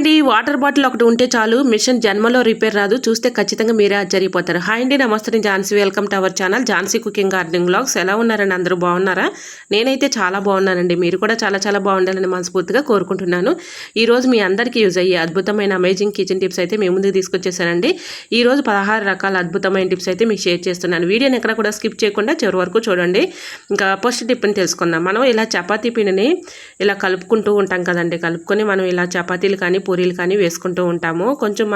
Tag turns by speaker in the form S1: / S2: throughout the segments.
S1: Hi అండి, water bottle ఒకటి ఉంటే చాలు మిషన్ జన్మలో రిపేర్ రాదు. చూస్తే ఖచ్చితంగా మీరే ఆశ్చర్యపోతారు. హాయ్ అండి, నమస్తే. నేను Jhansi. Welcome to our channel Jhansi cooking gardening vlogs. ఎలా ఉన్నారండి? అందరూ బాగున్నారా? నేనైతే చాలా బాగున్నానండి. మీరు కూడా చాలా చాలా బాగుండాలని మనస్ఫూర్తిగా కోరుకుంటున్నాను. ఈరోజు మీ అందరికీ యూజ్ అయ్యే అద్భుతమైన అమేజింగ్ కిచెన్ టిప్స్ అయితే మీ ముందుకు తీసుకొచ్చేసానండి. ఈరోజు 16 రకాల అద్భుతమైన టిప్స్ అయితే మీకు షేర్ చేస్తున్నాను. వీడియోని ఎక్కడ కూడా స్కిప్ చేయకుండా చివరి వరకు చూడండి. ఇంకా ఫస్ట్ టిప్ని తెలుసుకుందాం. మనం ఇలా చపాతీ పిండిని ఇలా కలుపుకుంటూ ఉంటాం కదండి. కలుపుకొని మనం ఇలా చపాతీలు కానీ పూరీలు కానీ వేసుకుంటూ ఉంటాము. కొంచెం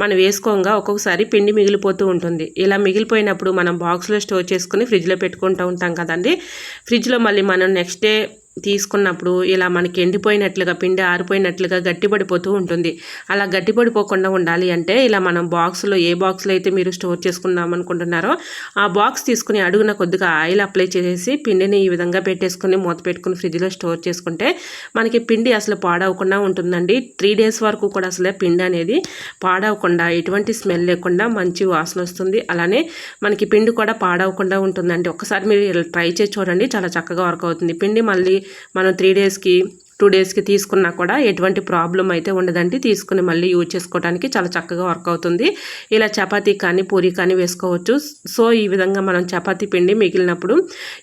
S1: మనం వేసుకోగా ఒక్కొక్కసారి పిండి మిగిలిపోతూ ఉంటుంది. ఇలా మిగిలిపోయినప్పుడు మనం బాక్స్లో స్టోర్ చేసుకుని ఫ్రిడ్జ్లో పెట్టుకుంటూ ఉంటాం కదండి. ఫ్రిడ్జ్లో మళ్ళీ మనం నెక్స్ట్ డే తీసుకున్నప్పుడు ఇలా మనకి ఎండిపోయినట్లుగా పిండి ఆరిపోయినట్లుగా గట్టిపడిపోతూ ఉంటుంది. అలా గట్టిపడిపోకుండా ఉండాలి అంటే ఇలా మనం బాక్స్లో ఏ బాక్స్లో అయితే మీరు స్టోర్ చేసుకుందాం అనుకుంటున్నారో ఆ బాక్స్ తీసుకుని అడుగున కొద్దిగా ఆయిల్ అప్లై చేసి పిండిని ఈ విధంగా పెట్టేసుకుని మూత పెట్టుకుని ఫ్రిడ్జ్లో స్టోర్ చేసుకుంటే మనకి పిండి అసలు పాడవకుండా ఉంటుందండి. 3 days వరకు కూడా అసలు పిండి అనేది పాడవకుండా ఎటువంటి స్మెల్ లేకుండా మంచి వాసన వస్తుంది. అలానే మనకి పిండి కూడా పాడవకుండా ఉంటుందండి. ఒకసారి మీరు ట్రై చేసి చూడండి, చాలా చక్కగా వర్క్ అవుతుంది. పిండి మళ్ళీ మనం 3 daysకి 2 daysకి తీసుకున్నా కూడా ఎటువంటి ప్రాబ్లం అయితే ఉండదండి. తీసుకుని మళ్ళీ యూజ్ చేసుకోవడానికి చాలా చక్కగా వర్క్ అవుతుంది. ఇలా చపాతీ కానీ పూరీ కానీ వేసుకోవచ్చు. సో ఈ విధంగా మనం చపాతీ పిండి మిగిలినప్పుడు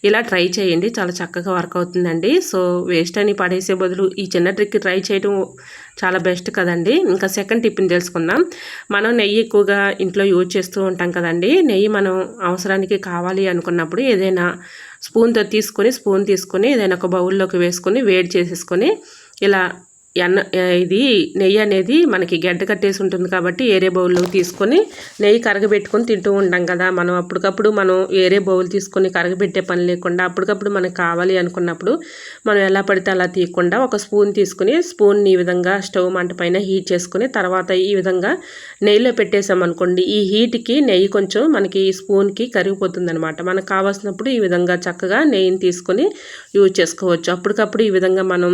S1: ఇలా ట్రై చేయండి, చాలా చక్కగా వర్క్ అవుతుందండి. సో వేస్ట్ అని పడేసే బదులు ఈ చిన్న ట్రిక్ ట్రై చేయడం చాలా బెస్ట్ కదండి. ఇంకా సెకండ్ టిప్ని తెలుసుకుందాం. మనం నెయ్యి ఎక్కువగా ఇంట్లో యూజ్ చేస్తూ ఉంటాం కదండి. నెయ్యి మనం అవసరానికి కావాలి అనుకున్నప్పుడు ఏదైనా స్పూన్ తీసుకొని ఏదైనా ఒక బౌల్లోకి వేసుకొని వేడి చేసేసుకొని ఇలా ఇది నెయ్యి అనేది మనకి గడ్డ కట్టేసి ఉంటుంది కాబట్టి ఏరే బౌల్లో తీసుకొని నెయ్యి కరగబెట్టుకొని తింటూ ఉంటాం కదా. మనం అప్పటికప్పుడు మనం వేరే బౌల్ తీసుకొని కరగబెట్టే పని లేకుండా అప్పటికప్పుడు మనకు కావాలి అనుకున్నప్పుడు మనం ఎలా పడితే అలా తీయకుండా ఒక స్పూన్ తీసుకుని స్పూన్ని ఈ విధంగా స్టవ్ మంట పైన హీట్ చేసుకుని తర్వాత ఈ విధంగా నెయ్యిలో పెట్టేసామనుకోండి, ఈ హీట్కి నెయ్యి కొంచెం మనకి ఈ స్పూన్కి కరిగిపోతుంది అనమాట. మనకు కావాల్సినప్పుడు ఈ విధంగా చక్కగా నెయ్యిని తీసుకొని యూజ్ చేసుకోవచ్చు. అప్పటికప్పుడు ఈ విధంగా మనం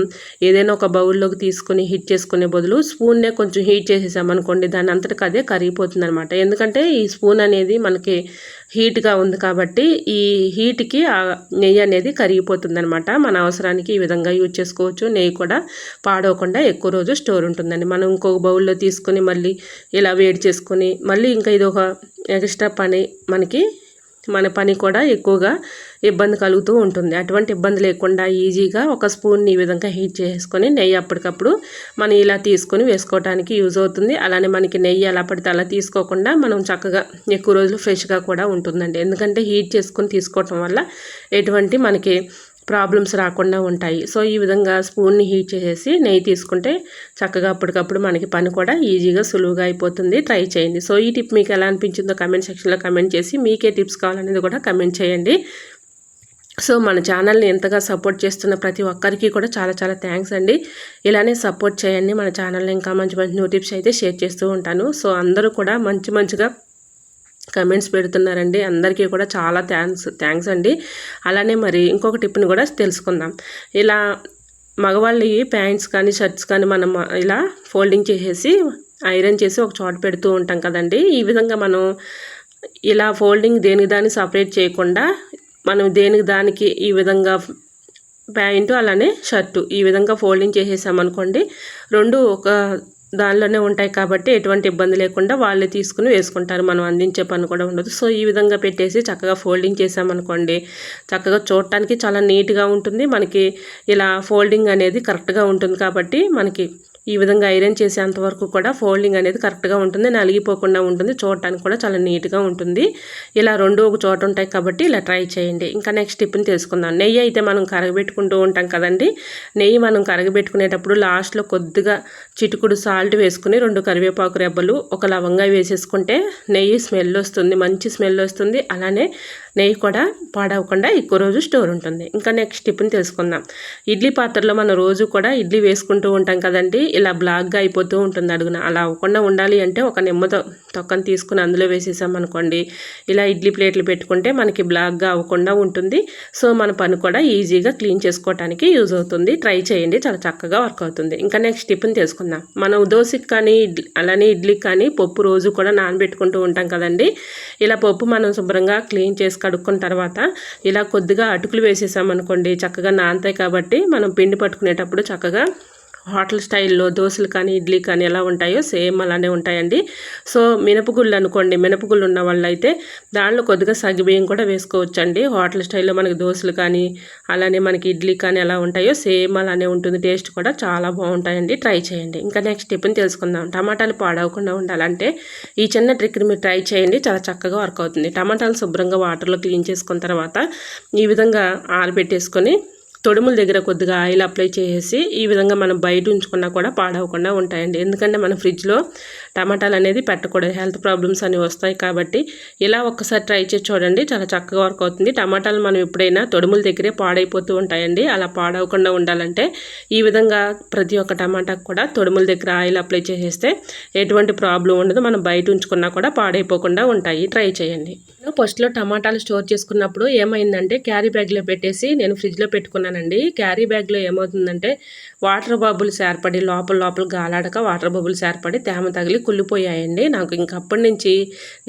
S1: ఏదైనా ఒక బౌల్లోకి తీసుకొని హీట్ చేసుకునే బదులు స్పూన్నే కొంచెం హీట్ చేసేసామనుకోండి, దాని అంతటికి అదే కరిగిపోతుంది అనమాట. ఎందుకంటే ఈ స్పూన్ అనేది మనకి హీట్గా ఉంది కాబట్టి ఈ హీట్కి ఆ నెయ్యి అనేది కరిగిపోతుంది అనమాట. మన అవసరానికి ఈ విధంగా యూజ్ చేసుకోవచ్చు. నెయ్యి కూడా పాడవకుండా ఎక్కువ రోజు స్టోర్ ఉంటుందండి. మనం ఇంకొక బౌల్లో తీసుకొని మళ్ళీ ఇలా వేడి చేసుకొని మళ్ళీ ఇంకా ఇది ఒక ఎక్స్ట్రా పని, మన పని కూడా ఎక్కువగా ఇబ్బంది కలుగుతూ ఉంటుంది. అటువంటి ఇబ్బంది లేకుండా ఈజీగా ఒక స్పూన్ని ఈ విధంగా హీట్ చేసుకొని నెయ్యి అప్పటికప్పుడు మనం ఇలా తీసుకొని వేసుకోవడానికి యూజ్ అవుతుంది. అలానే మనకి నెయ్యి ఎలా పడితే అలా తీసుకోకుండా మనం చక్కగా ఎక్కువ రోజులు ఫ్రెష్గా కూడా ఉంటుందండి. ఎందుకంటే హీట్ చేసుకొని తీసుకోవటం వల్ల ఎటువంటి మనకి ప్రాబ్లమ్స్ రాకుండా ఉంటాయి. సో ఈ విధంగా స్పూన్ని హీట్ చేసేసి నెయ్యి తీసుకుంటే చక్కగా అప్పటికప్పుడు మనకి పని కూడా ఈజీగా సులువుగా అయిపోతుంది. ట్రై చేయండి. సో ఈ టిప్ మీకు ఎలా అనిపించిందో కమెంట్ సెక్షన్లో కమెంట్ చేసి మీకే టిప్స్ కావాలనేది కూడా కమెంట్ చేయండి. సో మన ఛానల్ని ఎంతగా సపోర్ట్ చేస్తున్న ప్రతి ఒక్కరికి కూడా చాలా చాలా థ్యాంక్స్ అండి. ఇలానే సపోర్ట్ చేయండి. మన ఛానల్లో ఇంకా మంచి మంచి న్యూ టిప్స్ అయితే షేర్ చేస్తూ ఉంటాను. సో అందరూ కూడా మంచిగా కమెంట్స్ పెడుతున్నారండి. అందరికీ కూడా చాలా థ్యాంక్స్ అండి. అలానే మరి ఇంకొక టిప్ని కూడా తెలుసుకుందాం. ఇలా మగవాళ్ళవి ప్యాంట్స్ కానీ షర్ట్స్ కానీ మనం ఇలా ఫోల్డింగ్ చేసేసి ఐరన్ చేసి ఒక చోట పెడుతూ ఉంటాం కదండి. ఈ విధంగా మనం ఇలా ఫోల్డింగ్ దేనికి దాన్ని సపరేట్ చేయకుండా మనం దేనికి దానికి ఈ విధంగా ప్యాంటు అలానే షర్టు ఈ విధంగా ఫోల్డింగ్ చేసేసామనుకోండి, రెండు ఒక దానిలోనే ఉంటాయి కాబట్టి ఎటువంటి ఇబ్బంది లేకుండా వాళ్ళే తీసుకుని వేసుకుంటారు. మనం అందించే పని కూడా ఉండదు. సో ఈ విధంగా పెట్టేసి చక్కగా ఫోల్డింగ్ చేసామనుకోండి, చక్కగా చూడటానికి చాలా నీట్గా ఉంటుంది. మనకి ఇలా ఫోల్డింగ్ అనేది కరెక్ట్గా ఉంటుంది కాబట్టి మనకి ఈ విధంగా ఐరన్ చేసేంత వరకు కూడా ఫోల్డింగ్ అనేది కరెక్ట్గా ఉంటుంది, నలిగిపోకుండా ఉంటుంది, చూడటానికి కూడా చాలా నీట్గా ఉంటుంది. ఇలా రెండు ఒక చోట ఉంటాయి కాబట్టి ఇలా ట్రై చేయండి. ఇంకా నెక్స్ట్ టిప్ని తెలుసుకుందాం. నెయ్యి అయితే మనం కరగబెట్టుకుంటూ ఉంటాం కదండి. నెయ్యి మనం కరగబెట్టుకునేటప్పుడు లాస్ట్లో కొద్దిగా చిటుకుడు సాల్ట్ వేసుకుని 2 కరివేపాకు రెబ్బలు ఒక లవంగా వేసేసుకుంటే నెయ్యి స్మెల్ వస్తుంది, మంచి స్మెల్ వస్తుంది. అలానే నెయ్యి కూడా పాడవకుండా ఎక్కువ రోజు స్టోర్ ఉంటుంది. ఇంకా నెక్స్ట్ టిప్ని తెలుసుకుందాం. ఇడ్లీ పాత్రలో మనం రోజు కూడా ఇడ్లీ వేసుకుంటూ ఉంటాం కదండి. ఇలా బ్లాక్గా అయిపోతూ ఉంటుంది అడుగున. అలా అవ్వకుండా ఉండాలి అంటే ఒక నిమ్మ తొక్కను తీసుకుని అందులో వేసేసామనుకోండి, ఇలా ఇడ్లీ ప్లేట్లు పెట్టుకుంటే మనకి బ్లాక్గా అవ్వకుండా ఉంటుంది. సో మన పని కూడా ఈజీగా క్లీన్ చేసుకోవడానికి యూజ్ అవుతుంది. ట్రై చేయండి, చాలా చక్కగా వర్క్ అవుతుంది. ఇంకా నెక్స్ట్ టిప్ని తెలుసుకుందాం. మనం దోశకి కానీ అలానే ఇడ్లీకి కానీ పప్పు రోజు కూడా నానబెట్టుకుంటూ ఉంటాం కదండి. ఇలా పప్పు మనం శుభ్రంగా క్లీన్ చేసి కడుక్కున్న తర్వాత ఇలా కొద్దిగా అటుకులు వేసేసామనుకోండి, చక్కగా నానతాయి కాబట్టి మనం పిండి పట్టుకునేటప్పుడు చక్కగా హోటల్ స్టైల్లో దోశలు కానీ ఇడ్లీ కానీ ఎలా ఉంటాయో సేమ్ అలానే ఉంటాయండి. సో మినపగుళ్ళు అనుకోండి, మినపగుళ్ళు ఉన్న వాళ్ళు అయితే దానిలో కొద్దిగా సగ్గుబియ్యం కూడా వేసుకోవచ్చండి. హోటల్ స్టైల్లో మనకి దోశలు కానీ అలానే మనకి ఇడ్లీ కానీ ఎలా ఉంటాయో సేమ్ అలానే ఉంటుంది. టేస్ట్ కూడా చాలా బాగుంటాయండి. ట్రై చేయండి. ఇంకా నెక్స్ట్ టిఫిన్ తెలుసుకుందాం. టమాటాలు పాడవకుండా ఉండాలంటే ఈ చిన్న ట్రిక్ని మీరు ట్రై చేయండి, చాలా చక్కగా వర్క్ అవుతుంది. టమాటాలు శుభ్రంగా వాటర్లో క్లీన్ చేసుకున్న తర్వాత ఈ విధంగా ఆరబెట్టేసుకొని తొడుముల దగ్గర కొద్దిగా ఆయిల్ అప్లై చేసి ఈ విధంగా మనం బయట ఉంచుకున్నా కూడా పాడవకుండా ఉంటాయండి. ఎందుకంటే మనం ఫ్రిడ్జ్లో టమాటాలు అనేది పెట్టకూడదు, హెల్త్ ప్రాబ్లమ్స్ అనేవి వస్తాయి. కాబట్టి ఇలా ఒక్కసారి ట్రై చేసి చూడండి, చాలా చక్కగా వర్క్ అవుతుంది. టమాటాలు మనం ఎప్పుడైనా తొడుముల దగ్గరే పాడైపోతూ ఉంటాయండి. అలా పాడవకుండా ఉండాలంటే ఈ విధంగా ప్రతి ఒక్క టమాటాకు కూడా తొడుముల దగ్గర ఆయిల్ అప్లై చేసేస్తే ఎటువంటి ప్రాబ్లం ఉండదు. మనం బయట ఉంచుకున్నా కూడా పాడైపోకుండా ఉంటాయి. ట్రై చేయండి. ఫస్ట్లో టమాటాలు స్టోర్ చేసుకున్నప్పుడు ఏమైందంటే క్యారీ బ్యాగ్లో పెట్టేసి నేను ఫ్రిడ్జ్లో పెట్టుకున్నానండి. క్యారీ బ్యాగ్లో ఏమవుతుందంటే వాటర్ బబుల్స్ ఏర్పడి లోపల గాలాడక వాటర్ బబుల్స్ ఏర్పడి తేమ తగిలి కుళ్ళిపోయాయండి. నాకు ఇంకప్పటి నుంచి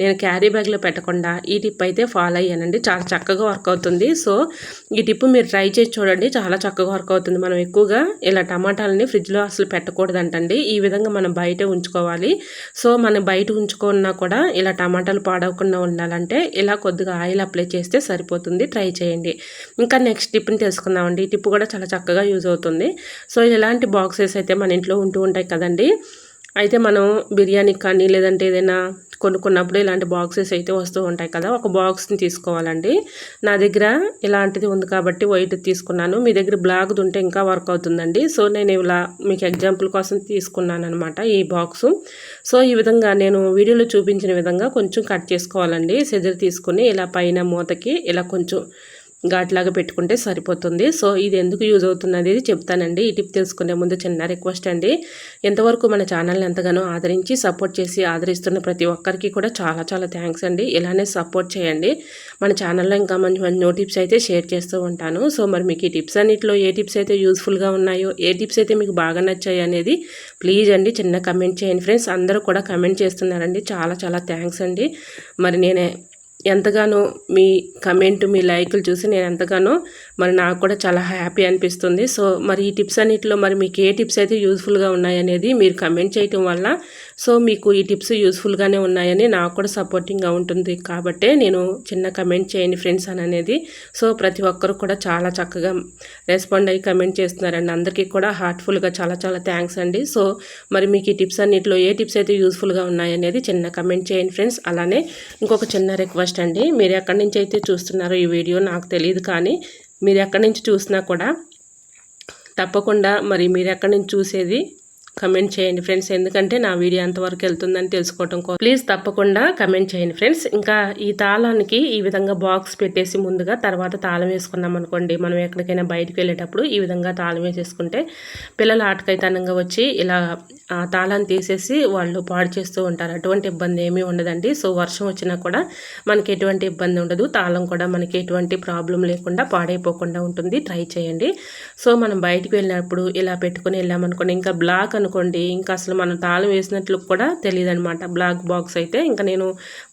S1: నేను క్యారీ బ్యాగ్లో పెట్టకుండా ఈ టిప్ అయితే ఫాలో అయ్యానండి. చాలా చక్కగా వర్క్ అవుతుంది. సో ఈ టిప్ మీరు ట్రై చేసి చూడండి, చాలా చక్కగా వర్క్ అవుతుంది. మనం ఎక్కువగా ఇలా టమాటాలని ఫ్రిడ్జ్లో అసలు పెట్టకూడదంటండి. ఈ విధంగా మనం బయట ఉంచుకోవాలి. సో మనం బయట ఉంచుకున్నా కూడా ఇలా టమాటాలు పాడవకుండా ఉండాలంటే ఇలా కొద్దిగా ఆయిల్ అప్లై చేస్తే సరిపోతుంది. ట్రై చేయండి. ఇంకా నెక్స్ట్ టిప్ని తెలుసుకుందామండి. ఈ టిప్ కూడా చాలా చక్కగా యూజ్ అవుతుంది. సో ఇలాంటి బాక్సెస్ అయితే మన ఇంట్లో ఉంటూ ఉంటాయి కదండి. అయితే మనం బిర్యానీకి కానీ లేదంటే ఏదైనా కొనుక్కున్నప్పుడు ఇలాంటి బాక్సెస్ అయితే వస్తూ ఉంటాయి కదా. ఒక బాక్స్ని తీసుకోవాలండి. నా దగ్గర ఇలాంటిది ఉంది కాబట్టి వైట్ తీసుకున్నాను. మీ దగ్గర బ్లాక్ది ఉంటే ఇంకా వర్క్ అవుతుందండి. సో నేను ఇలా మీకు ఎగ్జాంపుల్ కోసం తీసుకున్నాను అనమాట ఈ బాక్సు. సో ఈ విధంగా నేను వీడియోలో చూపించిన విధంగా కొంచెం కట్ చేసుకోవాలండి. సిజర్ తీసుకుని ఇలా పైన మూతకి ఇలా కొంచెం ఘాట్లాగా పెట్టుకుంటే సరిపోతుంది. సో ఇది ఎందుకు యూజ్ అవుతుంది అనేది చెప్తానండి. ఈ టిప్ తెలుసుకునే ముందు చిన్న రిక్వెస్ట్ అండి, ఎంతవరకు మన ఛానల్ని ఎంతగానో ఆదరించి సపోర్ట్ చేసి ఆదరిస్తున్న ప్రతి ఒక్కరికి కూడా చాలా చాలా థ్యాంక్స్ అండి. ఇలానే సపోర్ట్ చేయండి. మన ఛానల్లో ఇంకా మంచి మంచి నో టిప్స్ అయితే షేర్ చేస్తూ ఉంటాను. సో మరి మీకు ఈ టిప్స్ అన్నింటిలో ఏ టిప్స్ అయితే యూస్ఫుల్గా ఉన్నాయో, ఏ టిప్స్ అయితే మీకు బాగా నచ్చాయి అనేది ప్లీజ్ అండి చిన్న కమెంట్ చేయండి ఫ్రెండ్స్. అందరూ కూడా కమెంట్ చేస్తున్నారండి, చాలా చాలా థ్యాంక్స్ అండి. మరి నేనే ఎంతగానో మీ కమెంట్ మీ లైకులు చూసి నేను ఎంతగానో మరి నాకు కూడా చాలా హ్యాపీ అనిపిస్తుంది. సో మరి ఈ టిప్స్ అన్నిటిలో మరి మీకు ఏ టిప్స్ అయితే యూస్ఫుల్గా ఉన్నాయనేది మీరు కమెంట్ చేయటం వల్ల సో మీకు ఈ టిప్స్ యూస్ఫుల్గానే ఉన్నాయని నాకు కూడా సపోర్టింగ్గా ఉంటుంది. కాబట్టే నేను చిన్న కమెంట్ చేయండి ఫ్రెండ్స్ అని అనేది. సో ప్రతి ఒక్కరు కూడా చాలా చక్కగా రెస్పాండ్ అయ్యి కమెంట్ చేస్తున్నారండి. అందరికీ కూడా హార్ట్ఫుల్గా చాలా చాలా థ్యాంక్స్ అండి. సో మరి మీకు ఈ టిప్స్ అన్నిటిలో ఏ టిప్స్ అయితే యూస్ఫుల్గా ఉన్నాయనేది చిన్న కమెంట్ చేయండి ఫ్రెండ్స్. అలానే ఇంకొక చిన్న రిక్వెస్ట్ అండి, మీరు ఎక్కడి నుంచి అయితే చూస్తున్నారో ఈ వీడియో నాకు తెలియదు, కానీ మీరు ఎక్కడి నుంచి చూసినా కూడా తప్పకుండా మరి మీరు ఎక్కడి నుంచి చూసేది కమెంట్ చేయండి ఫ్రెండ్స్. ఎందుకంటే నా వీడియో ఎంతవరకు వెళ్తుందని తెలుసుకోవడం కోసం ప్లీజ్ తప్పకుండా కమెంట్ చేయండి ఫ్రెండ్స్. ఇంకా ఈ తాళానికి ఈ విధంగా బాక్స్ పెట్టేసి ముందుగా తర్వాత తాళం వేసుకున్నాం అనుకోండి, మనం ఎక్కడికైనా బయటకు వెళ్ళేటప్పుడు ఈ విధంగా తాళం వేసేసుకుంటే పిల్లలు ఆటకైతనంగా వచ్చి ఇలా తాళాన్ని తీసేసి వాళ్ళు పాడు చేస్తూ ఉంటారు. అటువంటి ఇబ్బంది ఏమీ ఉండదండి. సో వర్షం వచ్చినా కూడా మనకి ఎటువంటి ఇబ్బంది ఉండదు. తాళం కూడా మనకి ఎటువంటి ప్రాబ్లం లేకుండా పాడైపోకుండా ఉంటుంది. ట్రై చేయండి. సో మనం బయటకు వెళ్ళినప్పుడు ఇలా పెట్టుకుని వెళ్ళామనుకోండి, ఇంకా బ్లాక్ అనుకోండి, ఇంకా అసలు మనం తాళం వేసినట్లు కూడా తెలియదు అనమాట. బ్లాక్ బాక్స్ అయితే ఇంకా నేను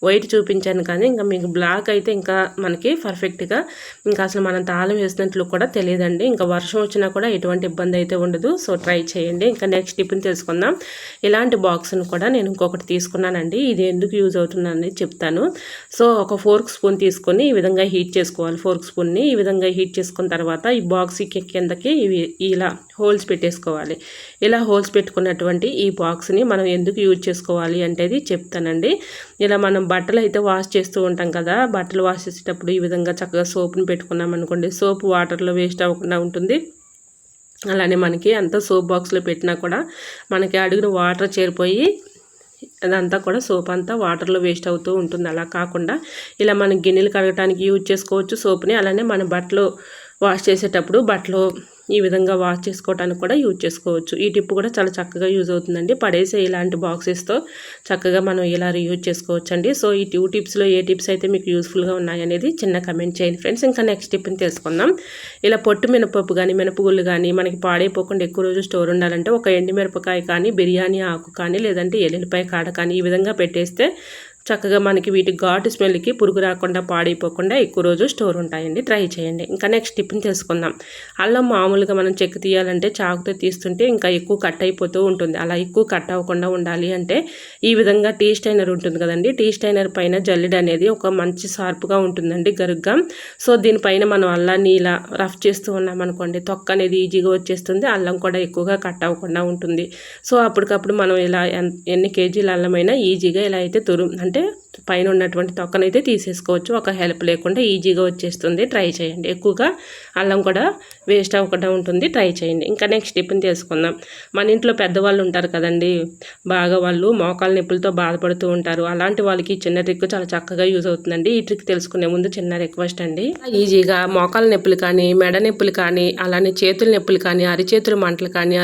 S1: వైట్ చూపించాను, కానీ ఇంకా మీకు బ్లాక్ అయితే ఇంకా మనకి పర్ఫెక్ట్గా ఇంకా అసలు మనం తాళం వేసినట్లు కూడా తెలియదండి. ఇంకా వర్షం వచ్చినా కూడా ఎటువంటి ఇబ్బంది అయితే ఉండదు. సో ట్రై చేయండి. ఇంకా నెక్స్ట్ టిప్ని తెలుసుకుందాం. ఇలాంటి బాక్స్ను కూడా నేను ఇంకొకటి తీసుకున్నానండి. ఇది ఎందుకు యూజ్ అవుతుందని చెప్తాను. సో ఒక ఫోర్క్ స్పూన్ తీసుకొని ఈ విధంగా హీట్ చేసుకోవాలి. ఫోర్క్ స్పూన్ని ఈ విధంగా హీట్ చేసుకున్న తర్వాత ఈ బాక్స్ కిందకి ఇలా హోల్స్ పెట్టేసుకోవాలి. ఇలా హోల్స్ పెట్టుకున్నటువంటి ఈ బాక్స్ని మనం ఎందుకు యూజ్ చేసుకోవాలి అంటే చెప్తానండి. ఇలా మనం బట్టలు అయితే వాష్ చేస్తూ ఉంటాం కదా, బట్టలు వాష్ చేసేటప్పుడు ఈ విధంగా చక్కగా సోప్ని పెట్టుకున్నాం అనుకోండి, సోప్ వాటర్లో వేస్ట్ అవ్వకుండా ఉంటుంది. అలానే మనకి అంతా సోప్ బాక్స్లో పెట్టినా కూడా మనకి అడుగున వాటర్ చేరిపోయి అదంతా కూడా సోప్ అంతా వాటర్లో వేస్ట్ అవుతూ ఉంటుంది. అలా కాకుండా ఇలా మనం గిన్నెలు కడగడానికి యూజ్ చేసుకోవచ్చు సోప్ని. అలానే మన బట్టలు వాష్ చేసేటప్పుడు బట్టలు ఈ విధంగా వాష్ చేసుకోవడానికి కూడా యూజ్ చేసుకోవచ్చు. ఈ టిప్ కూడా చాలా చక్కగా యూజ్ అవుతుందండి. పడేసే ఇలాంటి బాక్సెస్తో చక్కగా మనం ఇలా రీయూజ్ చేసుకోవచ్చు అండి. సో ఈ 2 టిప్స్లో ఏ టిప్స్ అయితే మీకు యూస్ఫుల్గా ఉన్నాయనేది చిన్న కమెంట్ చేయండి ఫ్రెండ్స్. ఇంకా నెక్స్ట్ టిప్ని తెలుసుకుందాం. ఇలా పొట్టు మినపప్పు కానీ మినపగుళ్ళు కానీ మనకి పాడైపోకుండా ఎక్కువ రోజు స్టోర్ ఉండాలంటే ఒక ఎండుమిరపకాయ కానీ బిర్యానీ ఆకు కానీ లేదంటే ఎల్లుల్లిపాయ కాడ కానీ ఈ విధంగా పెట్టేస్తే చక్కగా మనకి వీటి ఘాటు స్మెల్కి పురుగు రాకుండా పాడైపోకుండా ఎక్కువ రోజు స్టోర్ ఉంటాయండి. ట్రై చేయండి. ఇంకా నెక్స్ట్ టిప్ని తెలుసుకుందాం. అల్లం మామూలుగా మనం చెక్కు తీయాలంటే చాకుతో తీస్తుంటే ఇంకా ఎక్కువ కట్ అయిపోతూ ఉంటుంది. అలా ఎక్కువ కట్ అవ్వకుండా ఉండాలి అంటే ఈ విధంగా టీ స్టైనర్ ఉంటుంది కదండి, టీ స్టైనర్ పైన జల్లెడ అనేది ఒక మంచి షార్ప్గా ఉంటుందండి, గరుగ్గా. సో దీనిపైన మనం అల్లాన్ని ఇలా రఫ్ చేస్తూ ఉన్నామనుకోండి, తొక్క అనేది ఈజీగా వచ్చేస్తుంది, అల్లం కూడా ఎక్కువగా కట్ అవ్వకుండా ఉంటుంది. సో అప్పటికప్పుడు మనం ఇలా ఎన్ని కేజీల అల్లమైనా ఈజీగా ఇలా అయితే అంటే పైన ఉన్నటువంటి తొక్కనైతే తీసేసుకోవచ్చు, ఒక హెల్ప్ లేకుండా ఈజీగా వచ్చేస్తుంది. ట్రై చేయండి. ఎక్కువగా అల్లం కూడా వేస్ట్ అవ్వకుండా ఉంటుంది. ట్రై చేయండి. ఇంకా నెక్స్ట్ టిప్ని తెలుసుకుందాం. మన ఇంట్లో పెద్దవాళ్ళు ఉంటారు కదండి, బాగా వాళ్ళు మోకాల నొప్పులతో బాధపడుతూ ఉంటారు. అలాంటి వాళ్ళకి చిన్న ట్రిక్ చాలా చక్కగా యూజ్ అవుతుందండి. ఈ ట్రిక్ తెలుసుకునే ముందు చిన్న రిక్వెస్ట్ అండి, ఈజీగా మోకాల నొప్పులు కానీ, మెడ నొప్పులు కానీ, అలానే చేతుల నొప్పులు కానీ, అరిచేతులు మంటలు కానీ,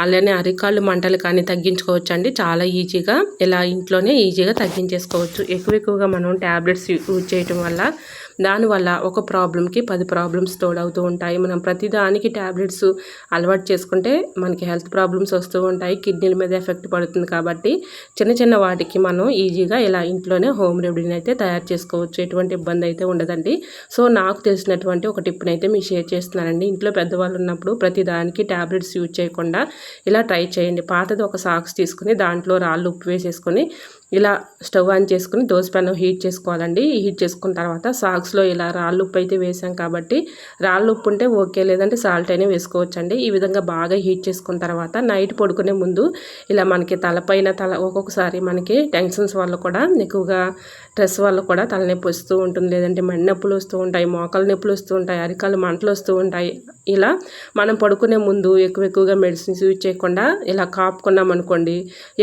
S1: అలానే అరికాళ్ళు మంటలు కానీ తగ్గించుకోవచ్చు అండి. చాలా ఈజీగా ఇలా ఇంట్లోనే ఈజీగా తగ్గించేసుకోవచ్చు. ఎక్కువగా మనం ట్యాబ్లెట్స్ యూజ్ చేయటం వల్ల దానివల్ల ఒక ప్రాబ్లంకి 10 ప్రాబ్లమ్స్ తోడవుతూ ఉంటాయి. మనం ప్రతిదానికి ట్యాబ్లెట్స్ అలవాటు చేసుకుంటే మనకి హెల్త్ ప్రాబ్లమ్స్ వస్తూ ఉంటాయి, కిడ్నీల మీద ఎఫెక్ట్ పడుతుంది. కాబట్టి చిన్న చిన్న వాటికి మనం ఈజీగా ఇలా ఇంట్లోనే హోమ్ రెమెడీని అయితే తయారు చేసుకోవచ్చు. ఎటువంటి ఇబ్బంది అయితే ఉండదండి. సో నాకు తెలిసినటువంటి ఒక టిప్ని అయితే మీకు షేర్ చేస్తున్నానండి. ఇంట్లో పెద్దవాళ్ళు ఉన్నప్పుడు ప్రతిదానికి ట్యాబ్లెట్స్ యూజ్ చేయకుండా ఇలా ట్రై చేయండి. పాతది ఒక సాక్స్ తీసుకుని దాంట్లో రాళ్ళు ఉప్పు వేసేసుకొని ఇలా స్టవ్ ఆన్ చేసుకుని దోసపెనం హీట్ చేసుకోవాలండి. హీట్ చేసుకున్న తర్వాత సాక్స్లో ఇలా రాళ్ళు ఉప్పు అయితే వేసాం కాబట్టి రాళ్ళు ఉప్పు ఉంటే ఓకే, లేదంటే సాల్ట్ అయినా వేసుకోవచ్చండి. ఈ విధంగా బాగా హీట్ చేసుకున్న తర్వాత నైట్ పడుకునే ముందు ఇలా మనకి ఒక్కొక్కసారి మనకి టెన్షన్స్ వల్ల కూడా, ఎక్కువగా స్ట్రెస్ వల్ల కూడా తలనొప్పి వస్తూ ఉంటుంది, లేదంటే మెడ నొప్పులు వస్తూ ఉంటాయి, మోకాలు నొప్పులు వస్తూ ఉంటాయి, అరికాలు మంటలు వస్తూ ఉంటాయి. ఇలా మనం పడుకునే ముందు ఎక్కువగా మెడిసిన్స్ యూజ్ చేయకుండా ఇలా కాపుకున్నాం అనుకోండి,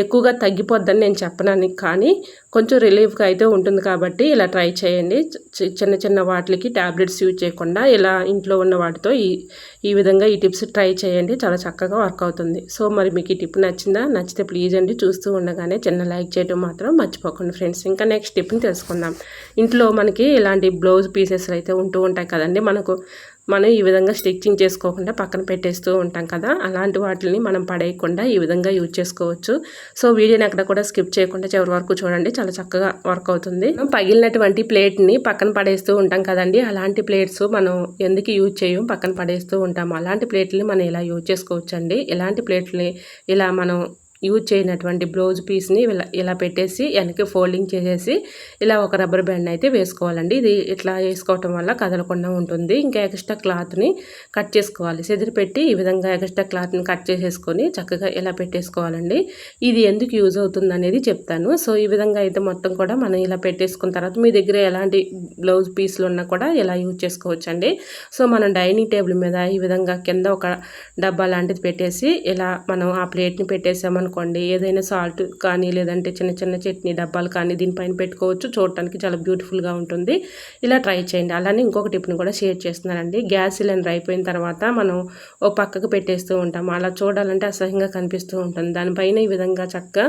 S1: ఎక్కువగా తగ్గిపోద్దని నేను చెప్పనని, కానీ కొంచెం రిలీఫ్గా అయితే ఉంటుంది. కాబట్టి ఇలా ట్రై చేయండి. చిన్న చిన్న వాటికి ట్యాబ్లెట్స్ యూజ్ చేయకుండా ఇలా ఇంట్లో ఉన్న వాటితో ఈ విధంగా ఈ టిప్స్ ట్రై చేయండి. చాలా చక్కగా వర్క్ అవుతుంది. సో మరి మీకు ఈ టిప్ నచ్చిందా? నచ్చితే ప్లీజ్ అండి చూస్తూ ఉండగానే చిన్న లైక్ చేయడం మాత్రం మర్చిపోకండి ఫ్రెండ్స్. ఇంకా నెక్స్ట్ టిప్ని తెలుసుకుందాం. ఇంట్లో మనకి ఇలాంటి బ్లౌజ్ పీసెస్ అయితే ఉంటూ ఉంటాయి కదండి, మనం ఈ విధంగా స్టిచ్చింగ్ చేసుకోకుండా పక్కన పెట్టేస్తూ ఉంటాం కదా, అలాంటి వాటిని మనం పడేయకుండా ఈ విధంగా యూజ్ చేసుకోవచ్చు. సో వీడియోని ఎక్కడ కూడా స్కిప్ చేయకుండా చివరి వరకు చూడండి, చాలా చక్కగా వర్క్ అవుతుంది. పగిలినటువంటి ప్లేట్ని పక్కన పడేస్తూ ఉంటాం కదండి, అలాంటి ప్లేట్స్ మనం ఎందుకు యూజ్ చేయం, పక్కన పడేస్తూ ఉంటాము. అలాంటి ప్లేట్ని మనం ఇలా యూజ్ చేసుకోవచ్చు అండి. ఇలాంటి ప్లేట్ని ఇలా మనం యూజ్ చేయనటువంటి బ్లౌజ్ పీస్ని ఇలా పెట్టేసి వెనక్కి ఫోల్డింగ్ చేసేసి ఇలా ఒక రబ్బర్ బ్యాండ్ అయితే వేసుకోవాలండి. ఇది ఇట్లా వేసుకోవటం వల్ల కదలకుండా ఉంటుంది. ఇంకా ఎక్స్ట్రా క్లాత్ని కట్ చేసుకోవాలి. చెదిరి పెట్టి ఈ విధంగా ఎక్స్ట్రా క్లాత్ని కట్ చేసేసుకొని చక్కగా ఇలా పెట్టేసుకోవాలండి. ఇది ఎందుకు యూజ్ అవుతుంది అనేది చెప్తాను. సో ఈ విధంగా అయితే మొత్తం కూడా మనం ఇలా పెట్టేసుకున్న తర్వాత మీ దగ్గర ఎలాంటి బ్లౌజ్ పీస్లు ఉన్నా కూడా ఇలా యూజ్ చేసుకోవచ్చండి. సో మనం డైనింగ్ టేబుల్ మీద ఈ విధంగా కింద ఒక డబ్బా లాంటిది పెట్టేసి ఇలా మనం ఆ ప్లేట్ని పెట్టేసామని అనుకోండి, ఏదైనా సాల్ట్ కానీ లేదంటే చిన్న చిన్న చట్నీ డబ్బాలు కానీ దీనిపైన పెట్టుకోవచ్చు. చూడటానికి చాలా బ్యూటిఫుల్గా ఉంటుంది. ఇలా ట్రై చేయండి. అలానే ఇంకొక టిప్ని కూడా షేర్ చేస్తున్నానండి. గ్యాస్ సిలిండర్ అయిపోయిన తర్వాత మనం ఓ పక్కకు పెట్టేస్తూ ఉంటాం, అలా చూడాలంటే అసహ్యంగా కనిపిస్తూ ఉంటుంది. దానిపైన ఈ విధంగా చక్కగా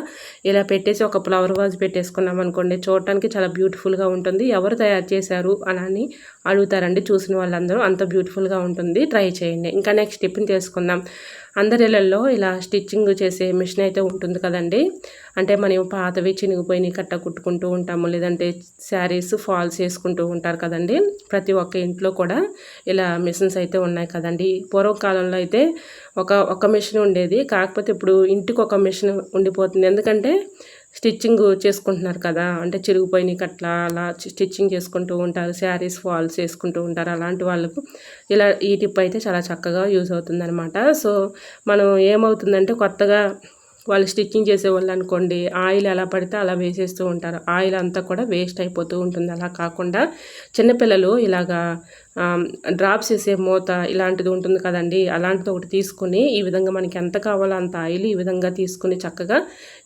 S1: ఇలా పెట్టేసి ఒక ఫ్లవర్ వాజ్ పెట్టేసుకున్నాం అనుకోండి, చూడటానికి చాలా బ్యూటిఫుల్గా ఉంటుంది. ఎవరు తయారు చేశారు అని అడుగుతారండి చూసిన వాళ్ళందరూ, అంత బ్యూటిఫుల్గా ఉంటుంది. ట్రై చేయండి. ఇంకా నెక్స్ట్ టిప్ని తెలుసుకుందాం. అందరి ఇళ్ళల్లో ఇలా స్టిచ్చింగ్ చేసే మిషన్ అయితే ఉంటుంది కదండి, అంటే మనం పాతవి చినిగిపోయినవి కట్ట కుట్టుకుంటూ ఉంటాము, లేదంటే శారీస్ ఫాల్స్ వేసుకుంటూ ఉంటారు కదండి. ప్రతి ఒక్క ఇంట్లో కూడా ఇలా మిషన్స్ అయితే ఉన్నాయి కదండి. పూర్వకాలంలో అయితే ఒక మిషన్ ఉండేది, కాకపోతే ఇప్పుడు ఇంటికి ఒక మిషన్ ఉండిపోతుంది. ఎందుకంటే స్టిచ్చింగ్ చేసుకుంటున్నారు కదా, అంటే చిరిగిపోయిన కట్లా అలా స్టిచ్చింగ్ చేసుకుంటూ ఉంటారు, శారీస్ ఫాల్స్ వేసుకుంటూ ఉంటారు. అలాంటి వాళ్ళకు ఇలా ఈ టిప్ అయితే చాలా చక్కగా యూజ్ అవుతుందన్నమాట. సో మనం ఏమవుతుందంటే కొత్తగా వాళ్ళు స్టిచ్చింగ్ చేసేవాళ్ళు అనుకోండి, ఆయిల్ ఎలా పడితే అలా వేసేస్తూ ఉంటారు, ఆయిల్ అంతా కూడా వేస్ట్ అయిపోతూ ఉంటుంది. అలా కాకుండా చిన్నపిల్లలు ఇలాగా డ్రాప్స్ వేసే మూత ఇలాంటిది ఉంటుంది కదండి, అలాంటిది ఒకటి తీసుకుని ఈ విధంగా మనకి ఎంత కావాలో అంత ఆయిల్ ఈ విధంగా తీసుకుని చక్కగా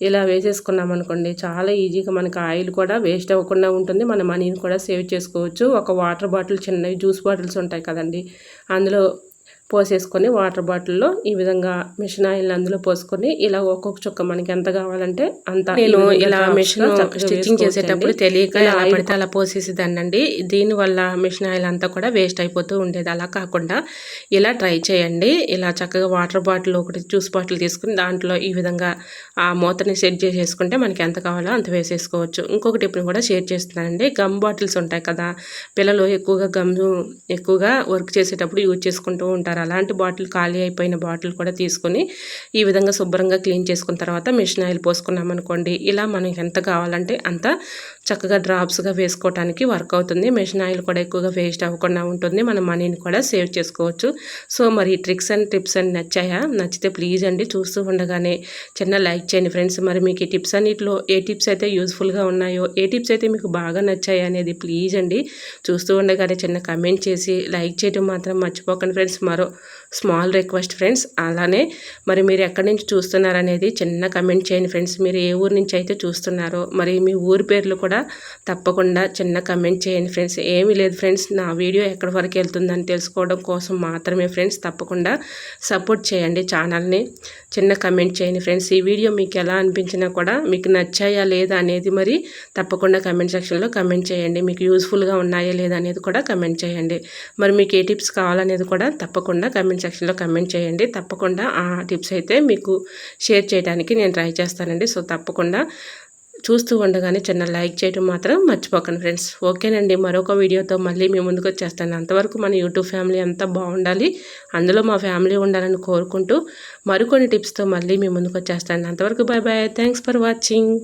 S1: ఇలా వేసేసుకున్నాం అనుకోండి, చాలా ఈజీగా మనకి ఆయిల్ కూడా వేస్ట్ అవ్వకుండా ఉంటుంది, మన మనీని కూడా సేవ్ చేసుకోవచ్చు. ఒక వాటర్ బాటిల్, చిన్నవి జ్యూస్ బాటిల్స్ ఉంటాయి కదండి, అందులో పోసేసుకొని వాటర్ బాటిల్లో ఈ విధంగా మిషన్ ఆయిల్ అందులో పోసుకొని ఇలా ఒక్కొక్క చుక్క మనకి ఎంత కావాలంటే అంత. నేను ఇలా మిషన్ స్టిచ్చింగ్ చేసేటప్పుడు తెలియక ఎలా పడితే అలా పోసేసేదాన్నండి. దీనివల్ల మిషన్ ఆయిల్ అంతా కూడా వేస్ట్ అయిపోతూ ఉండేది. అలా కాకుండా ఇలా ట్రై చేయండి. ఇలా చక్కగా వాటర్ బాటిల్ ఒకటి జ్యూస్ బాటిల్ తీసుకుని దాంట్లో ఈ విధంగా ఆ మూతని సెట్ చేసేసుకుంటే మనకి ఎంత కావాలో అంత వేసేసుకోవచ్చు. ఇంకొక టిప్ని కూడా షేర్ చేస్తున్నానండి. గమ్ బాటిల్స్ ఉంటాయి కదా, పిల్లలు ఎక్కువగా వర్క్ చేసేటప్పుడు యూజ్ చేసుకుంటూ ఉంటారు. అలాంటి బాటిల్ ఖాళీ అయిపోయిన బాటిల్ కూడా తీసుకొని ఈ విధంగా శుభ్రంగా క్లీన్ చేసుకున్న తర్వాత మిషన్ ఆయిల్ పోసుకున్నాం అనుకోండి, ఇలా మనకి ఎంత కావాలంటే అంత చక్కగా డ్రాప్స్గా వేసుకోవడానికి వర్క్ అవుతుంది. మిషన్ ఆయిల్ కూడా ఎక్కువగా వేస్ట్ అవ్వకుండా ఉంటుంది. మన మనీని కూడా సేవ్ చేసుకోవచ్చు. సో మరి ట్రిక్స్ అండ్ టిప్స్ అని నచ్చాయా? నచ్చితే ప్లీజ్ అండి చూస్తూ ఉండగానే చిన్న లైక్ చేయండి ఫ్రెండ్స్. మరి మీకు ఈ టిప్స్ అన్నిటిలో ఏ టిప్స్ అయితే యూస్ఫుల్గా ఉన్నాయో, ఏ టిప్స్ అయితే మీకు బాగా నచ్చాయి అనేది ప్లీజ్ అండి చూస్తూ ఉండగానే చిన్న కమెంట్ చేసి లైక్ చేయడం మాత్రం మర్చిపోకండి ఫ్రెండ్స్. మరో స్మాల్ రిక్వెస్ట్ ఫ్రెండ్స్. అలానే మరి మీరు ఎక్కడి నుంచి చూస్తున్నారనేది చిన్న కమెంట్ చేయండి ఫ్రెండ్స్. మీరు ఏ ఊరు నుంచి అయితే చూస్తున్నారో మరి మీ ఊరి పేర్లు కూడా తప్పకుండా చిన్న కమెంట్ చేయండి ఫ్రెండ్స్. ఏమీ లేదు ఫ్రెండ్స్, నా వీడియో ఎక్కడి వరకు వెళ్తుందని తెలుసుకోవడం కోసం మాత్రమే ఫ్రెండ్స్. తప్పకుండా సపోర్ట్ చేయండి ఛానల్ని. చిన్న కమెంట్ చేయండి ఫ్రెండ్స్. ఈ వీడియో మీకు ఎలా అనిపించినా కూడా మీకు నచ్చాయా లేదా అనేది మరి తప్పకుండా కమెంట్ సెక్షన్లో కమెంట్ చేయండి. మీకు యూస్ఫుల్గా ఉన్నాయా లేదా అనేది కూడా కమెంట్ చేయండి. మరి మీకు ఏ టిప్స్ కావాలనేది కూడా తప్పకుండా కమెంట్ సెక్షన్లో కమెంట్ చేయండి. తప్పకుండా ఆ టిప్స్ అయితే మీకు షేర్ చేయడానికి నేను ట్రై చేస్తానండి. సో తప్పకుండా చూస్తూ ఉండగానే చిన్న లైక్ చేయడం మాత్రం మర్చిపోకండి ఫ్రెండ్స్. ఓకేనండి, మరొక వీడియోతో మళ్ళీ మీ ముందుకు వచ్చేస్తాను. అంతవరకు మన యూట్యూబ్ ఫ్యామిలీ అంతా బాగుండాలి, అందులో మా ఫ్యామిలీ ఉండాలని కోరుకుంటూ మరికొన్ని టిప్స్తో మళ్ళీ మీ ముందుకు వచ్చేస్తాను. అంతవరకు bye bye. Thanks for watching.